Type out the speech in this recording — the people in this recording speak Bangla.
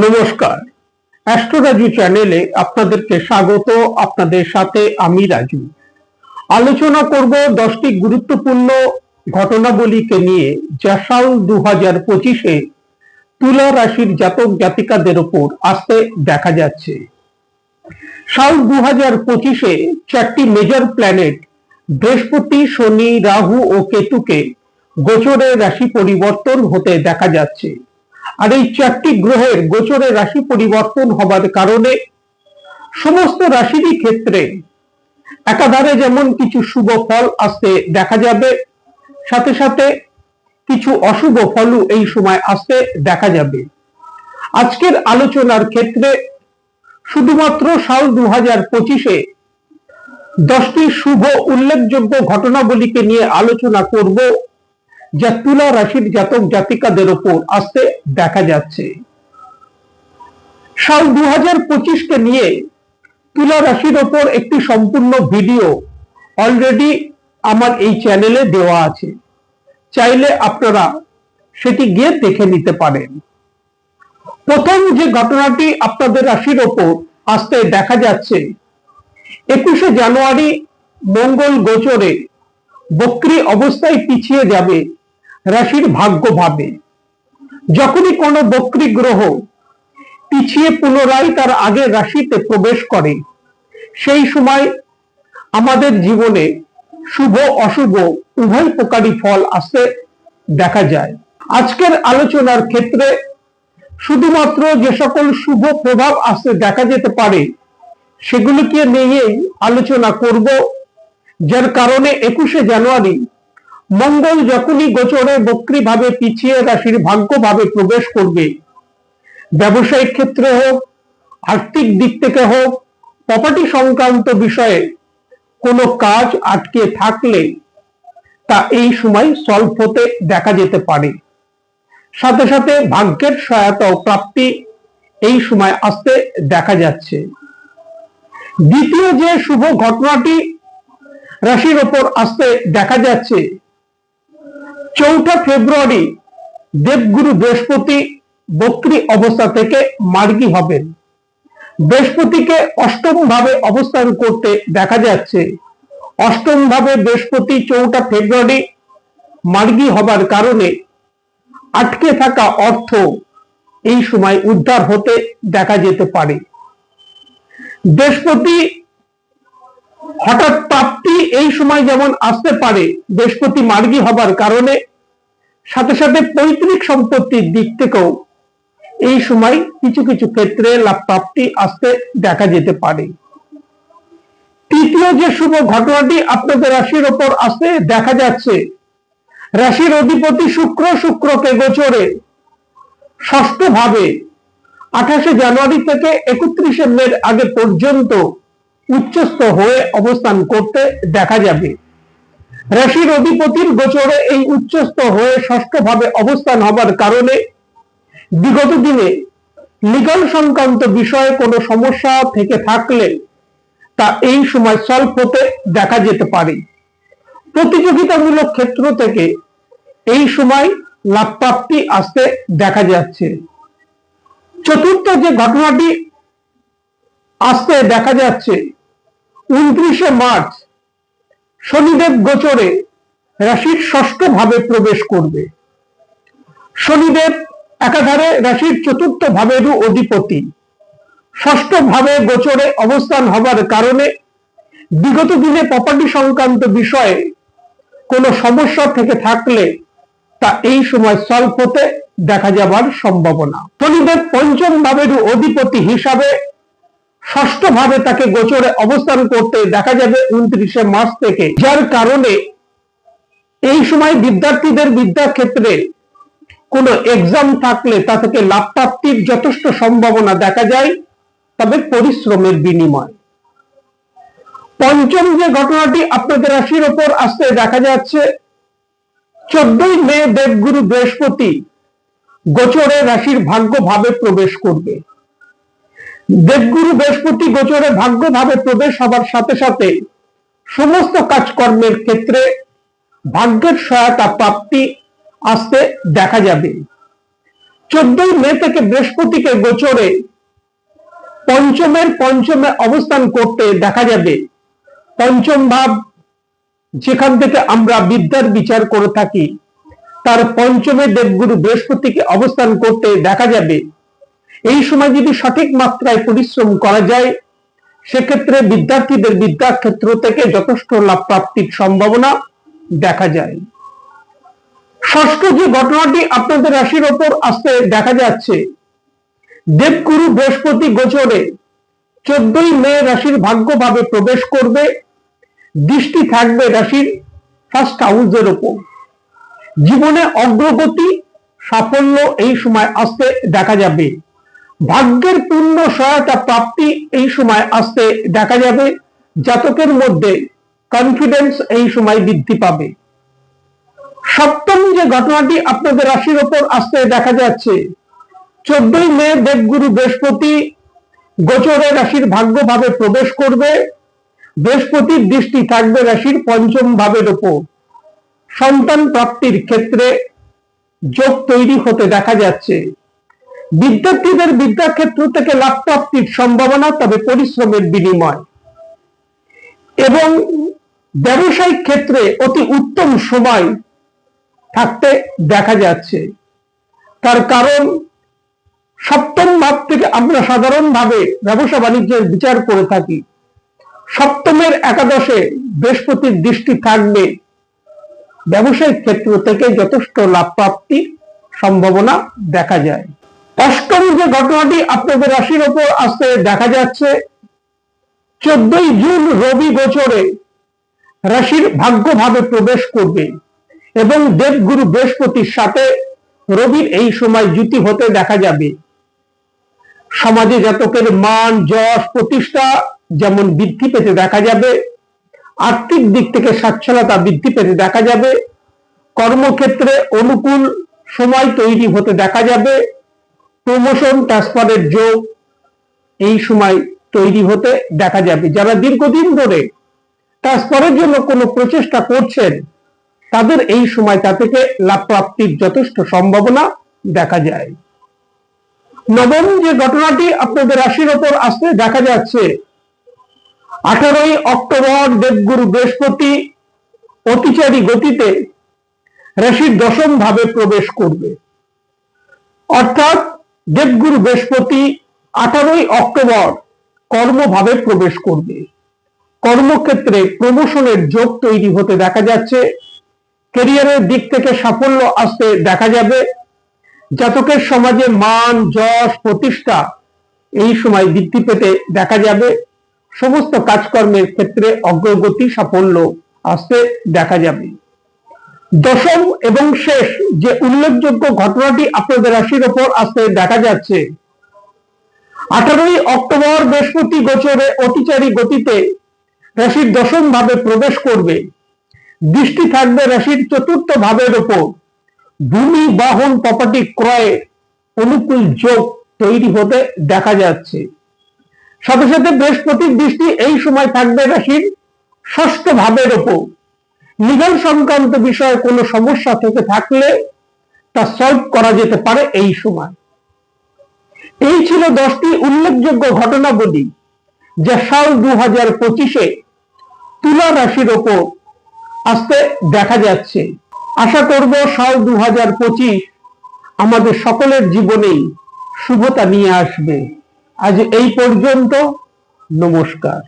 নমস্কার, অ্যাস্ট্রোরাজু চ্যানেলে আপনাদেরকে স্বাগত। আপনাদের সাথে আমি রাজু। আলোচনা করব 10টি গুরুত্বপূর্ণ ঘটনাবলীকে নিয়ে, যা সাল 2025-এ তুলা রাশির জাতক জাতিকাদের উপর আসতে দেখা যাচ্ছে। সাল 2025-এ 4টি মেজর প্ল্যানেট বৃহস্পতি, শনি, রাহু ও কেতুকে গোচরে রাশি পরিবর্তন হতে দেখা যাচ্ছে। আর এই 4টি গ্রহের গোচরে রাশি পরিবর্তন হবার কারণে সমস্ত রাশিরই ক্ষেত্রে একাধারে যেমন কিছু শুভ ফল আসতে দেখা যাবে, সাথে সাথে কিছু অশুভ ফলও এই সময় আসতে দেখা যাবে। আজকের আলোচনার ক্ষেত্রে শুধুমাত্র সাল 2025-এ 10টি শুভ উল্লেখযোগ্য ঘটনাবলীকে নিয়ে আলোচনা করব, যা তুলা রাশির জাতক জাতিকাদের উপর আসতে দেখা যাচ্ছে। সাল 2025-কে নিয়ে তুলা রাশির ওপর একটি সম্পূর্ণ ভিডিও অলরেডি আমার এই চ্যানেলে দেওয়া আছে, চাইলে আপনারা সেটি গিয়ে দেখে নিতে পারেন। প্রথম যে ঘটনাটি আপনাদের রাশির ওপর আসতে দেখা যাচ্ছে, 21শে জানুয়ারি মঙ্গল গোচরে বক্রী অবস্থায় পিছিয়ে যাবে রাশির ভাগ্যভাবে। যখনই কোনো বক্রী গ্রহ পিছিয়ে পুনরায় তার আগের রাশিতে প্রবেশ করে, সেই সময় আমাদের জীবনে শুভ অশুভ উভয় প্রকারই ফল আসতে দেখা যায়। আজকের আলোচনার ক্ষেত্রে শুধুমাত্র যে সকল শুভ প্রভাব আসতে দেখা যেতে পারে সেগুলিকে নিয়েই আলোচনা করব, যার কারণে 21শে জানুয়ারি মঙ্গল যখনই গোচরে বক্রী ভাবে পিছিয়ে রাশির ভাগ্যভাবে প্রবেশ করবে, ব্যবসায়িক ক্ষেত্রে হোক, আর্থিক দিক থেকে হোক, প্রপার্টি সংক্রান্ত বিষয়ে কোনো কাজ আটকে থাকলে তা এই সময় সলভ হতে দেখা যেতে পারে। সাথে সাথে ভাগ্যের সহায়তা ও প্রাপ্তি এই সময় আসতে দেখা যাচ্ছে। দ্বিতীয় যে শুভ ঘটনাটি রাশির ওপর আসতে দেখা যাচ্ছে, 4 ফেব্রুয়ারি দেবগুরু বৃহস্পতি বক্রী অবস্থা থেকে মার্গী হবেন। বৃহস্পতিকে অষ্টম ভাবে অবস্থান করতে দেখা যাচ্ছে। অষ্টম ভাবে বৃহস্পতি 4 ফেব্রুয়ারি মার্গী হবার কারণে আটকে থাকা অর্থ এই সময় উদ্ধার হতে দেখা যেতে পারে। বৃহস্পতি হঠাৎ প্রাপ্তি এই সময় যেমন আসতে পারে বৃহস্পতি মার্গী হবার কারণে, সাথে সাথে পৈতৃক সম্পত্তির দিক থেকেও এই সময় কিছু কিছু ক্ষেত্রে লাভ প্রাপ্তি আসতে দেখা যেতে পারে। তৃতীয় যে শুভ ঘটনাটি আপনাদের রাশির ওপর আসতে দেখা যাচ্ছে, রাশির অধিপতি শুক্রকে গোচরে ষষ্ঠ ভাবে 28শে জানুয়ারি থেকে 31শে মে আগে পর্যন্ত উচ্চস্থ হয়ে অবস্থান করতে দেখা যাবে। রাশির অধিপতির গোচরে এই উচ্চস্থ হয়ে ষষ্ঠ ভাবে অবস্থান হবার কারণে বিগত দিনে লিগাল সংক্রান্ত বিষয়ে কোনো সমস্যা থেকে থাকলে তা এই সময় সলভ হতে দেখা যেতে পারে। প্রতিযোগিতামূলক ক্ষেত্র থেকে এই সময় লাভ প্রাপ্তি আসতে দেখা যাচ্ছে। চতুর্থ যে ঘটনাটি আসতে দেখা যাচ্ছে, 29শে মার্চ শনিদেব গোচরে রাশির ষষ্ঠ ভাবে প্রবেশ করবে। শনিদেব একাধারে রাশির চতুর্থ ভাবেরও অধিপতি। ষষ্ঠ ভাবে গোচরে অবস্থান হবার কারণে বিগত দিনে প্রপার্টি সংক্রান্ত বিষয়ে কোনো সমস্যা থেকে থাকলে তা এই সময় সলভ হতে দেখা যাবার সম্ভাবনা। শনিদেব পঞ্চম ভাবেরও অধিপতি হিসাবে ষষ্ঠ ভাবে তাকে গোচরে অবস্থান করতে দেখা যাবে 29শে মার্চ থেকে, যার কারণে এই সময় বিদ্যার্থীদের বিদ্যাক্ষেত্রে কোনো এক্সাম থাকলে তা থেকে লাভ প্রাপ্তির যথেষ্ট সম্ভাবনা দেখা যায়, তবে পরিশ্রমের বিনিময়। পঞ্চম যে ঘটনাটি আপনাদের রাশির ওপর আসতে দেখা যাচ্ছে, 14ই মে দেবগুরু বৃহস্পতি গোচরে রাশির ভাগ্যভাবে প্রবেশ করবে। দেবগুরু বৃহস্পতি গোচরে ভাগ্যভাবে প্রবেশ হবার সাথে সাথে সমস্ত কাজকর্মের ক্ষেত্রে ভাগ্যের সহায়তা প্রাপ্তি আসতে দেখা যাবে। 14 মে থেকে বৃহস্পতিকে গোচরে পঞ্চমে অবস্থান করতে দেখা যাবে। পঞ্চম ভাব যেখান থেকে আমরা বিদ্যার বিচার করে থাকি, তার পঞ্চমে দেবগুরু বৃহস্পতিকে অবস্থান করতে দেখা যাবে। এই সময় যদি সঠিক মাত্রায় পরিশ্রম করা যায়, সেক্ষেত্রে বিদ্যার্থীদের বিদ্যাক্ষেত্র থেকে যথেষ্ট লাভ প্রাপ্তির সম্ভাবনা দেখা যায়। ষষ্ঠ যে ঘটনাটি আপনাদের রাশির ওপর আসতে দেখা যাচ্ছে, দেবগুরু বৃহস্পতি গোচরে 14 মে রাশির ভাগ্যভাবে প্রবেশ করবে। দৃষ্টি থাকবে রাশির ফার্স্ট হাউসের ওপর। জীবনে অগ্রগতি, সাফল্য এই সময় আসতে দেখা যাবে। ভাগ্যের পূর্ণ সহায়তা প্রাপ্তি এই সময় আসতে দেখা যাবে। জাতকের মধ্যে কনফিডেন্স এই সময় বৃদ্ধি পাবে। সপ্তম যে ঘটনাটি আপনাদের রাশির ওপর আসতে দেখা যাচ্ছে, 14 মে দেবগুরু বৃহস্পতি গোচরে রাশির ভাগ্যভাবে প্রবেশ করবে। বৃহস্পতির দৃষ্টি থাকবে রাশির পঞ্চম ভাবের ওপর। সন্তান প্রাপ্তির ক্ষেত্রে যোগ তৈরি হতে দেখা যাচ্ছে। বিদ্যার্থীদের বিদ্যাক্ষেত্র থেকে লাভ প্রাপ্তির সম্ভাবনা, তবে পরিশ্রমের বিনিময়। এবং ব্যবসায়িক ক্ষেত্রে অতি উত্তম সময় থাকতে দেখা যাচ্ছে। তার কারণ সপ্তম ভাব থেকে আমরা সাধারণভাবে ব্যবসা বাণিজ্যের বিচার করে থাকি। সপ্তমের একাদশে বৃহস্পতির দৃষ্টি থাকবে। ব্যবসায়িক ক্ষেত্র থেকে যথেষ্ট লাভ প্রাপ্তির সম্ভাবনা দেখা যায়। অষ্টম যে ঘটনাটি আপনাদের রাশির ওপর আসতে দেখা যাচ্ছে, 14 জুন রবি গোচরে রাশির ভাগ্যভাবে প্রবেশ করবে এবং দেবগুরু বৃহস্পতির সাথে রবির এই সময় যুতি হতে দেখা যাবে। সমাজে জাতকের মান, যশ, প্রতিষ্ঠা যেমন বৃদ্ধি পেতে দেখা যাবে, আর্থিক দিক থেকে সচ্ছলতা বৃদ্ধি পেতে দেখা যাবে। কর্মক্ষেত্রে অনুকূল সময় তৈরি হতে দেখা যাবে। প্রমোশন, ট্রান্সফারের যোগ এই সময় তৈরি হতে দেখা যাবে। যারা দীর্ঘদিন ধরে ট্রান্সফারের জন্য কোনো প্রচেষ্টা করছেন, তাদের এই সময় তা থেকে লাভ প্রাপ্তির যথেষ্ট সম্ভাবনা দেখা যায়। নবম যে ঘটনাটি আপনাদের রাশির ওপর আসতে দেখা যাচ্ছে, 18 অক্টোবর দেবগুরু বৃহস্পতি অতিচারী গতিতে রাশির দশম ভাবে প্রবেশ করবে। অর্থাৎ দেবগুরু বৃহস্পতি 18 অক্টোবর কর্মভাবে প্রবেশ করবে। কর্মক্ষেত্রে প্রমোশনের যোগ তৈরি হতে দেখা যাচ্ছে। ক্যারিয়ারের দিক থেকে সাফল্য আসতে দেখা যাবে। জাতকের সমাজে মান, যশ, প্রতিষ্ঠা এই সময় বৃদ্ধি পেতে দেখা যাবে। সমস্ত কাজকর্মের ক্ষেত্রে অগ্রগতি, সাফল্য আসতে দেখা যাবে। দশম এবং শেষ যে উল্লেখযোগ্য ঘটনাটি আপনাদের রাশির ওপর আসতে দেখা যাচ্ছে, 18 অক্টোবর বৃহস্পতি গোচরে অতিচারী গতিতে রাশির দশম ভাবে প্রবেশ করবে। দৃষ্টি থাকবে রাশির চতুর্থ ভাবের ওপর। ভূমি, বাহন, প্রপার্টি ক্রয়ে অনুকূল যোগ তৈরি হতে দেখা যাচ্ছে। সাথে সাথে বৃহস্পতির দৃষ্টি এই সময় থাকবে রাশির ষষ্ঠ ভাবের ওপর। লিগাল সংক্রান্ত বিষয়ে কোনো সমস্যা থেকে থাকলে তা সলভ করা যেতে পারে এই সময়। এই ছিল 10টি উল্লেখযোগ্য ঘটনাবলী যা সাল 2025-এ তুলা রাশির ওপর আসতে দেখা যাচ্ছে। আশা করব সাল 2025 আমাদের সকলের জীবনেই শুভতা নিয়ে আসবে। আজ এই পর্যন্ত, নমস্কার।